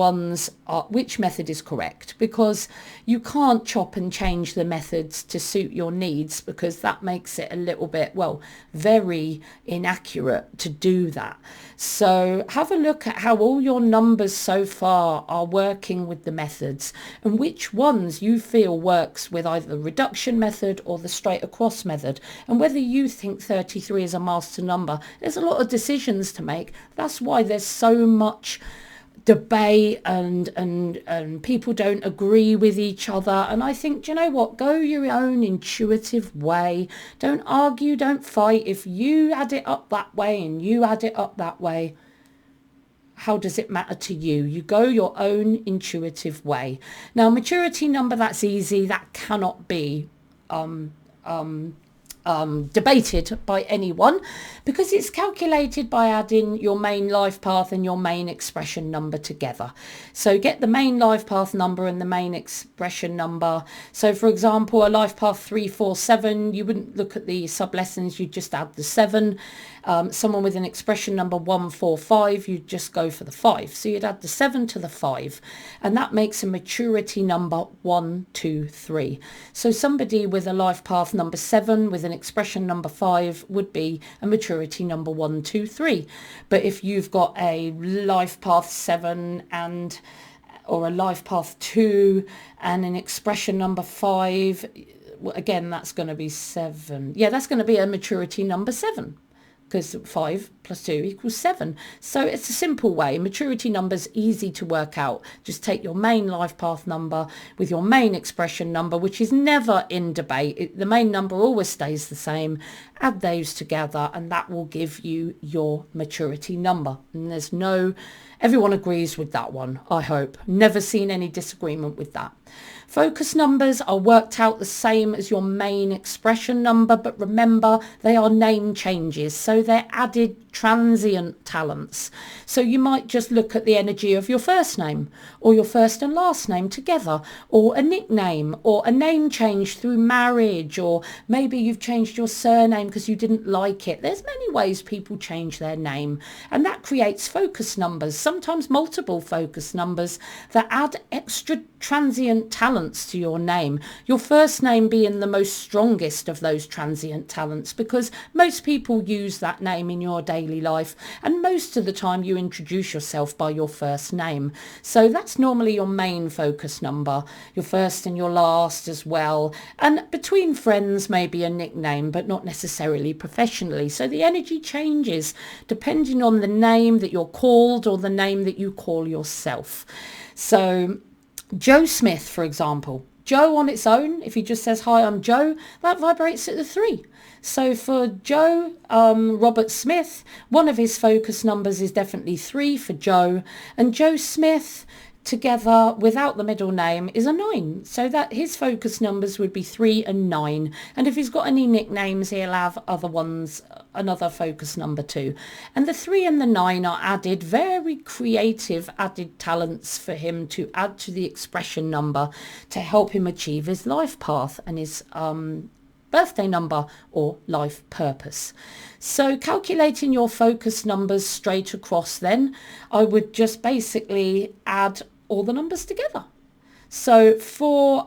[SPEAKER 1] method is correct, because you can't chop and change the methods to suit your needs, because that makes it a little bit, well, very inaccurate to do that. So have a look at how all your numbers so far are working with the methods, and which ones you feel works with either the reduction method or the straight across method, and whether you think 33 is a master number. There's a lot of decisions to make. That's why there's so much debate and people don't agree with each other. And I think, do you know what, go your own intuitive way. Don't argue, don't fight. If you add it up that way and you add it up that way, how does it matter to you? You go your own intuitive way. Now, maturity number, that's easy. That cannot be debated by anyone, because it's calculated by adding your main life path and your main expression number together. So get the main life path number and the main expression number. So for example, a life path 347, you wouldn't look at the sub-lessons, you'd just add the 7. Someone with an expression number 145, you'd just go for the 5. So you'd add the 7 to the 5, and that makes a maturity number 1, 2, 3. So somebody with a life path number 7 with an expression number 5 would be a maturity number 1, 2, 3. But if you've got a life path 7 or a life path 2 and an expression number 5, again, that's going to be 7. Yeah, that's going to be a maturity number 7, because 5 plus 2 equals 7. So it's a simple way. Maturity numbers, easy to work out. Just take your main life path number with your main expression number, which is never in debate. The main number always stays the same. Add those together and that will give you your maturity number. And everyone agrees with that one, I hope. Never seen any disagreement with that. Focus numbers are worked out the same as your main expression number, but remember, they are name changes, so they're added transient talents. So you might just look at the energy of your first name, or your first and last name together, or a nickname, or a name change through marriage, or maybe you've changed your surname because you didn't like it. There's many ways people change their name, and that creates focus numbers, sometimes multiple focus numbers that add extra transient talents to your name. Your first name being the most strongest of those transient talents, because most people use that name in your daily life, and most of the time you introduce yourself by your first name. So that's normally your main focus number, your first and your last as well. And between friends, maybe a nickname, but not necessarily professionally. So the energy changes depending on the name that you're called or the name that you call yourself. So Joe Smith, for example, Joe on its own, if he just says, hi, I'm Joe, that vibrates at the 3. So for Joe Robert Smith, one of his focus numbers is definitely 3 for Joe. And Joe Smith together without the middle name is a 9. So that his focus numbers would be 3 and 9. And if he's got any nicknames, he'll have other ones, another focus number 2. And the 3 and the 9 are added, very creative added talents for him to add to the expression number to help him achieve his life path and his birthday number or life purpose. So calculating your focus numbers straight across, then I would just basically add all the numbers together. So for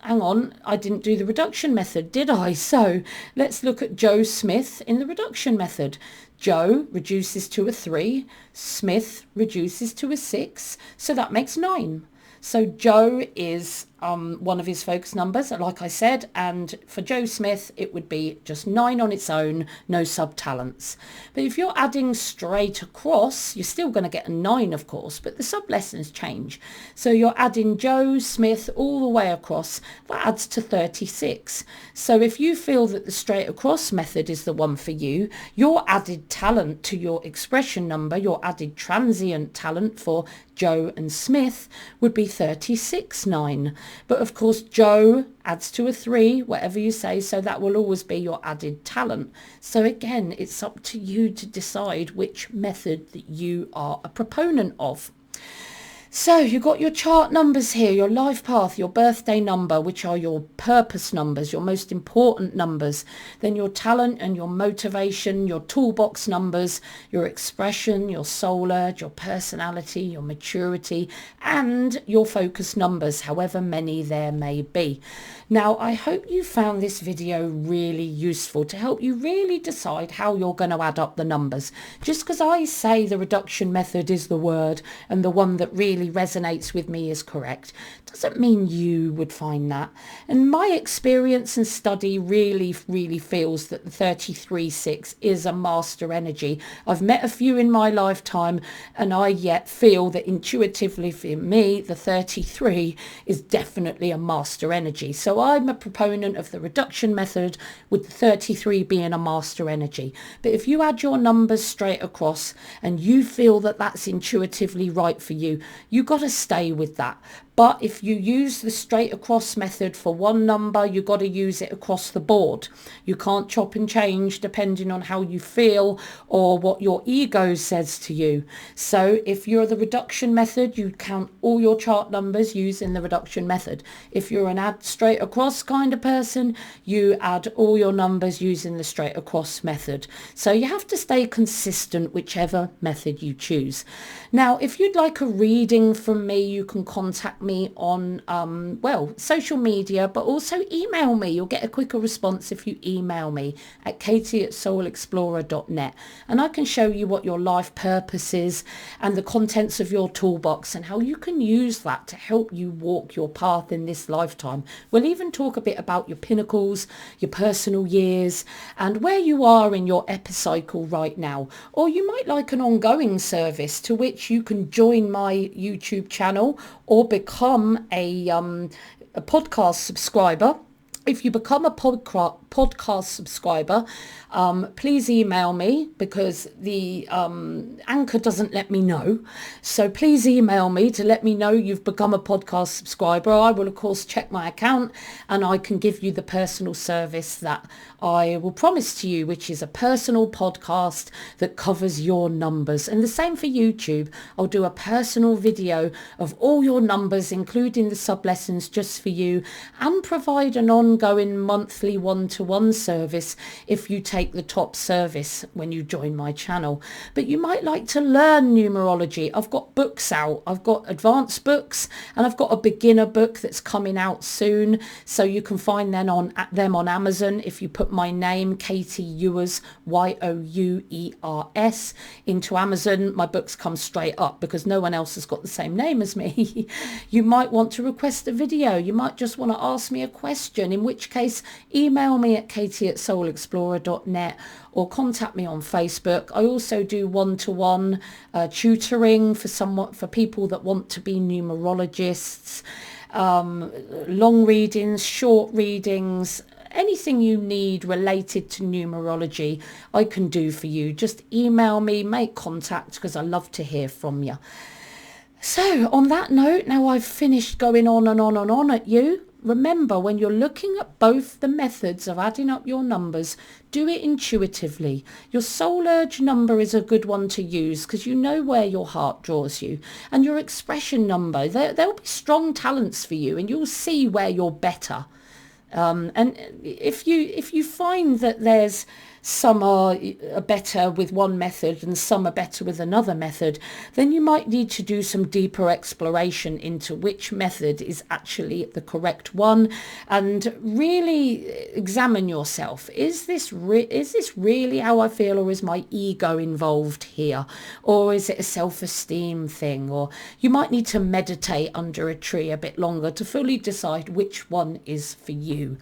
[SPEAKER 1] hang on, I didn't do the reduction method, did I? So let's look at Joe Smith in the reduction method. Joe reduces to a 3, Smith reduces to a 6, so that makes 9. So Joe is one of his focus numbers, like I said, and for Joe Smith it would be just 9 on its own, no sub-talents. But if you're adding straight across, you're still going to get a 9, of course, but the sub-lessons change. So you're adding Joe Smith all the way across, that adds to 36. So if you feel that the straight across method is the one for you, your added talent to your expression number, your added transient talent for Joe and Smith would be 36.9. But of course, Joe adds to a 3, whatever you say, so that will always be your added talent. So again, it's up to you to decide which method that you are a proponent of. So you've got your chart numbers here, your life path, your birthday number, which are your purpose numbers, your most important numbers. Then your talent and your motivation, your toolbox numbers, your expression, your soul urge, your personality, your maturity, and your focus numbers, however many there may be. Now, I hope you found this video really useful to help you really decide how you're going to add up the numbers. Just because I say the reduction method is the word and the one that really resonates with me is correct, doesn't mean you would find that. And my experience and study really feels that the 33-6 is a master energy. I've met a few in my lifetime, and I yet feel that intuitively for me, the 33 is definitely a master energy. So I'm a proponent of the reduction method, with the 33 being a master energy. But if you add your numbers straight across and you feel that that's intuitively right for you, you got to stay with that. But if you use the straight across method for one number, you've got to use it across the board. You can't chop and change depending on how you feel or what your ego says to you. So if you're the reduction method, you count all your chart numbers using the reduction method. If you're an add straight across kind of person, you add all your numbers using the straight across method. So you have to stay consistent whichever method you choose. Now, if you'd like a reading from me, you can contact me on social media, but also email me. You'll get a quicker response if you email me at katie@soulexplorer.net, and I can show you what your life purpose is and the contents of your toolbox and how you can use that to help you walk your path in this lifetime. We'll even talk a bit about your pinnacles, your personal years, and where you are in your epicycle right now. Or you might like an ongoing service to which you can join my YouTube channel or become a podcast subscriber. If you become a podcast subscriber, please email me, because the Anchor doesn't let me know. So please email me to let me know you've become a podcast subscriber. I will, of course, check my account and I can give you the personal service that I will promise to you, which is a personal podcast that covers your numbers. And the same for YouTube. I'll do a personal video of all your numbers, including the sub-lessons just for you, and provide an ongoing monthly one-to-one service if you take the top service when you join my channel. But you might like to learn numerology. I've got books out. I've got advanced books and I've got a beginner book that's coming out soon. So you can find them on Amazon. If you put my name, Katie Youers, Youers, into Amazon, my books come straight up because no one else has got the same name as me. You might want to request a video. You might just want to ask me a question, in which case email me at katie@soulexplorer.net or contact me on Facebook. I also do one-to-one tutoring for people that want to be numerologists, long readings, short readings, anything you need related to numerology, I can do for you. Just email me, make contact, because I love to hear from you. So on that note, now I've finished going on and on and on at you. Remember, when you're looking at both the methods of adding up your numbers, do it intuitively. Your soul urge number is a good one to use because you know where your heart draws you. And your expression number, there'll be strong talents for you and you'll see where you're better. And if you find that there's some are better with one method and some are better with another method, then you might need to do some deeper exploration into which method is actually the correct one, and really examine yourself. Is this really how I feel, or is my ego involved here, or is it a self-esteem thing? Or you might need to meditate under a tree a bit longer to fully decide which one is for you.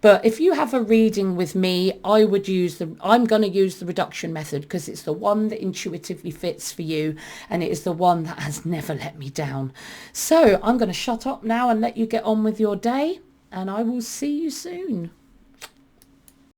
[SPEAKER 1] But if you have a reading with me, I'm going to use the reduction method because it's the one that intuitively fits for you, and it is the one that has never let me down. So I'm going to shut up now and let you get on with your day, and I will see you soon.